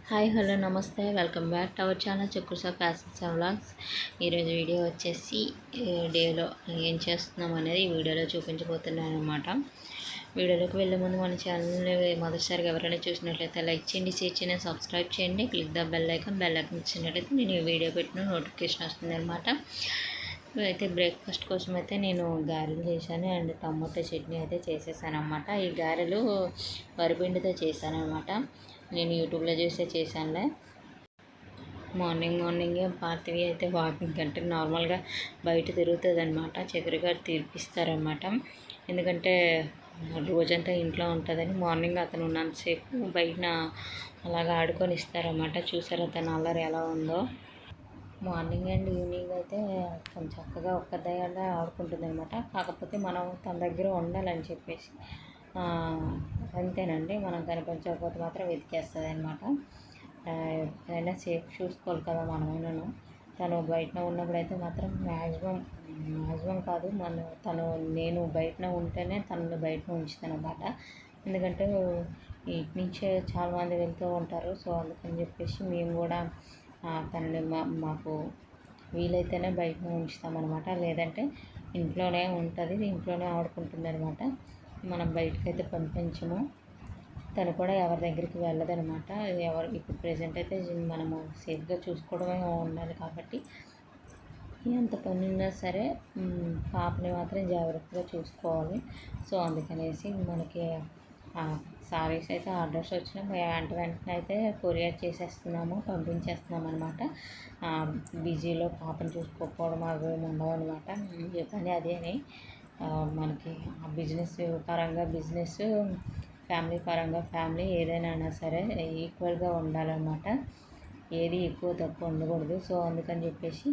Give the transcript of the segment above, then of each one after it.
Hi hello నమస్తే welcome back to our channel చెక్కుర్సా fashions and vlogs. ఈరోజు video వచ్చేసి డేలో ఏం చేస్తున్నాం అనేది ఈ వీడియోలో చూపించబోతున్నాను అనమాట. వీడియోలోకి వెళ్ళే ముందు మన ఛానల్ని మొదటిసారిగా ఎవరైనా చూసినట్లయితే లైక్ చేయండి, షేర్ చేయండి, సబ్స్క్రైబ్ చేయండి, క్లిక్ ద బెల్ ఐకాన్ ఇచ్చినట్లయితే నేను ఈ వీడియో పెట్టిన నోటిఫికేషన్ వస్తుంది అనమాట. అయితే బ్రేక్ఫాస్ట్ కోసం అయితే నేను గారెలు చేశాను అండ్ టమాటో చట్నీ అయితే చేసేసాను అనమాట. ఈ గారెలు వరిపిండితో చేశాను అనమాట. నేను యూట్యూబ్లో చూసే చేశానులే. మార్నింగే పార్థివి అయితే వాకింగ్ అంటే నార్మల్గా బయట తిరుగుతుంది అనమాట. చక్కెరగారు తీర్పిస్తారనమాట. ఎందుకంటే రోజంతా ఇంట్లో ఉంటుందని మార్నింగ్ అతను ఉన్నంతసేపు బయట అలాగా ఆడుకొని ఇస్తారన్నమాట. చూసారు అతను అల్లరి ఎలా ఉందో. మార్నింగ్ అండ్ ఈవినింగ్ అయితే కొంచెం చక్కగా ఒక్కదాన్నే ఆడుకుంటుంది అనమాట. కాకపోతే మనం తన దగ్గర ఉండాలని చెప్పేసి అంతేనండి. మనం కనిపించకపోతే మాత్రం వెతికేస్తుంది అనమాట. ఏదైనా సేఫ్ చూసుకోవాలి కదా మనమైనను. తను బయట ఉన్నప్పుడైతే మాత్రం మ్యాక్సిమం కాదు నేను బయట ఉంటేనే తనని బయట ఉంచుతాను అనమాట. ఎందుకంటే ఇటు నుంచే చాలామంది వెళ్తూ ఉంటారు. సో అందుకని చెప్పేసి మేము కూడా తనని మాకు వీలైతేనే బయట ఉంచుతామన్నమాట. లేదంటే ఇంట్లోనే ఉంటుంది, ఇంట్లోనే ఆడుకుంటుంది అనమాట. మనం బయటకైతే పంపించము. తను కూడా ఎవరి దగ్గరికి వెళ్ళదనమాట. ఇప్పుడు ప్రెజెంట్ అయితే మనము సేఫ్గా చూసుకోవడమే ఉండాలి కాబట్టి ఎంత పని ఉన్నా సరే పాపని మాత్రం జాగ్రత్తగా చూసుకోవాలి. సో అందుకనేసి మనకి సారీస్ అయితే ఆర్డర్స్ వచ్చినా వెంటనే అయితే కొరియర్ చేసేస్తున్నాము, పంపించేస్తున్నాం అనమాట. బిజీలో పాపను చూసుకోకపోవడం అవి ఉండవు అనమాట. కానీ అదే మనకి బిజినెస్ పరంగా బిజినెస్, ఫ్యామిలీ పరంగా ఫ్యామిలీ ఏదైనా సరే ఈక్వల్గా ఉండాలన్నమాట. ఏది ఎక్కువ తక్కువ ఉండకూడదు. సో అందుకని చెప్పేసి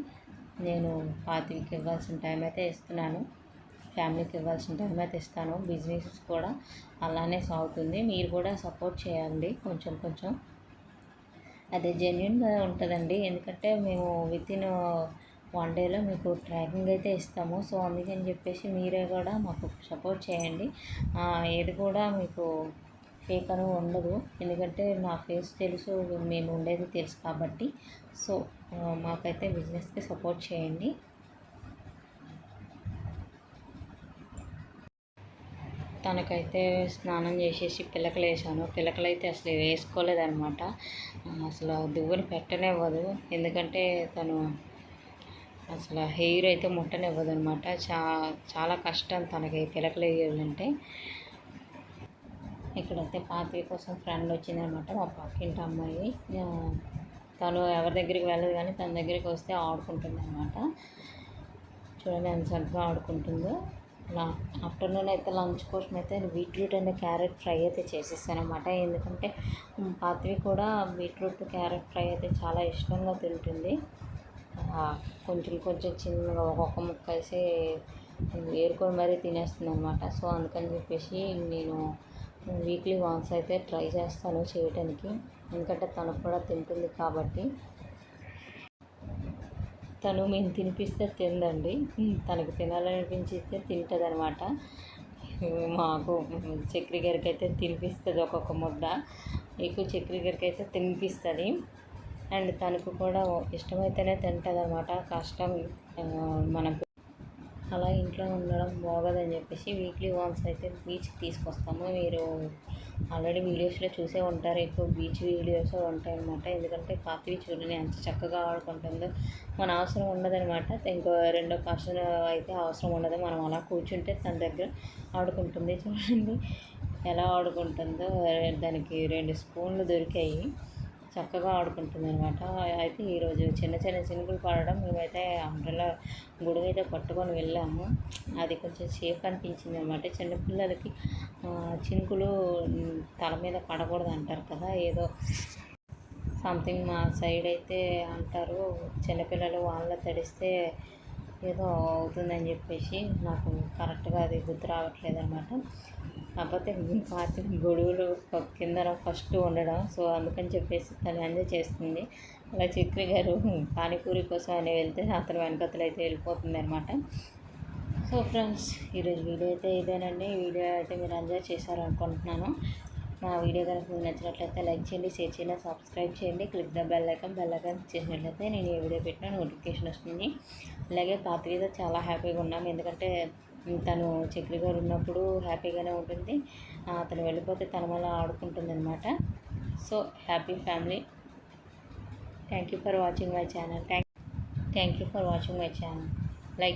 నేను పాతికి ఇవ్వాల్సిన టైం అయితే ఇస్తున్నాను, ఫ్యామిలీకి ఇవ్వాల్సిన టైం అయితే ఇస్తాను. బిజినెస్ కూడా అలానే సాగుతుంది. మీరు కూడా సపోర్ట్ చేయండి కొంచెం. అదే జెన్యున్గా ఉంటుందండి. ఎందుకంటే మేము వితిన్ 1 డేలో మీకు ట్రాకింగ్ అయితే ఇస్తాము. సో అందుకని చెప్పేసి మీరే కూడా మాకు సపోర్ట్ చేయండి. ఏది కూడా మీకు ఫేక్ అని ఉండదు. ఎందుకంటే నా ఫేస్ తెలుసు, మేము ఉండేది తెలుసు కాబట్టి. సో మాకైతే బిజినెస్కి సపోర్ట్ చేయండి. తనకైతే స్నానం చేసేసి పిలకలు వేసాను. పిలకలు అయితే అసలు వేసుకోలేదన్నమాట. అసలు దువ్వుని పెట్టనివ్వదు. ఎందుకంటే తను అసలు హెయిర్ అయితే ముట్టనివ్వదు అనమాట. చాలా కష్టం తనకి పిలకలు వేయాలంటే. ఇక్కడైతే పాపి కోసం ఫ్రెండ్ వచ్చిందనమాట, మా పక్కింటి అమ్మాయి. తను ఎవరి దగ్గరికి వెళ్ళదు, కానీ తన దగ్గరికి వస్తే ఆడుకుంటుంది అనమాట. చూడండి ఎంత చక్కగా ఆడుకుంటుందో. ఆఫ్టర్నూన్ అయితే లంచ్ కోసం అయితే బీట్రూట్ అండ్ క్యారెట్ ఫ్రై అయితే చేసేసాను అనమాట. ఎందుకంటే పాతివి కూడా బీట్రూట్ క్యారెట్ ఫ్రై అయితే చాలా ఇష్టంగా తింటుంది. కొంచెం చిన్నగా ఒక్కొక్క ముక్క వేసి ఏరుకొని మరీ తినేస్తుంది అనమాట. సో అందుకని చెప్పేసి నేను వీక్లీ వన్స్ అయితే ట్రై చేస్తాను చేయడానికి. ఎందుకంటే తనకు కూడా తింటుంది కాబట్టి. తను మేము తినిపిస్తే తిందండి, తనకు తినాలనిపించితే తింటుంది అనమాట. మాకు చక్రి గారికి అయితే తినిపిస్తుంది ఒక్కొక్క ముద్ద, ఎక్కువ చక్రి గారికి అయితే తినిపిస్తుంది. అండ్ తనకు కూడా ఇష్టమైతేనే తింటుంది అనమాట. కష్టం మనకు అలా ఇంట్లో ఉండడం బాగోదని చెప్పేసి వీక్లీ వన్స్ అయితే బీచ్కి తీసుకొస్తాము. మీరు ఆల్రెడీ వీడియోస్లో చూసే ఉంటారు, ఎక్కువ బీచ్ వీడియోస్ ఉంటాయన్నమాట. ఎందుకంటే పాతివి చూడని ఎంత చక్కగా ఆడుకుంటుందో. మన అవసరం ఉండదనమాట. ఇంకో రెండో పర్సన్ అయితే అవసరం ఉండదు. మనం అలా కూర్చుంటే తన దగ్గర ఆడుకుంటుంది. చూడండి ఎలా ఆడుకుంటుందో. దానికి 2 స్పూన్లు దొరికాయి, చక్కగా ఆడుకుంటుంది అనమాట. అయితే ఈరోజు చిన్న చినుకులు పడడం, మేమైతే అంబ్రెల్లా గొడుగు అయితే పట్టుకొని వెళ్ళాము. అది కొంచెం సేఫ్ అనిపించింది అనమాట. చిన్నపిల్లలకి చినుకులు తల మీద పడకూడదు అంటారు కదా, ఏదో సంథింగ్ మా సైడ్ అయితే అంటారు. చిన్నపిల్లలు వాళ్ళ తడిస్తే ఏదో అవుతుందని చెప్పేసి నాకు కరెక్ట్గా అది గుర్తు రావట్లేదు అనమాట. కాకపోతే పాతి గొడుగులు కింద ఫస్ట్ ఉండడం, సో అందుకని చెప్పేసి తను ఎంజాయ్ చేస్తుంది. అలా చక్రి గారు పానీపూరి కోసం అని వెళ్తే అతను వెనకతలు అయితే వెళ్ళిపోతుంది అనమాట. సో ఫ్రెండ్స్, ఈరోజు వీడియో అయితే ఇదేనండి. ఈ వీడియో అయితే మీరు ఎంజాయ్ చేశారు అనుకుంటున్నాను. నా వీడియో కనుక మీకు నచ్చినట్లయితే లైక్ చేయండి, షేర్ చేయండి, సబ్స్క్రైబ్ చేయండి. క్లిక్ ద బెల్ ఐకాన్ చేసినట్లయితే నేను ఏ వీడియో పెట్టినా నోటిఫికేషన్ వస్తుంది. అలాగే పాతగా చాలా హ్యాపీగా ఉన్నాం, ఎందుకంటే తను చక్రి గారు ఉన్నప్పుడు హ్యాపీగానే ఉంటుంది, తను వెళ్ళిపోతే తన వల్ల ఆడుకుంటుంది అనమాట. So happy family. Thank you for watching my channel. Thank you for watching my channel. Like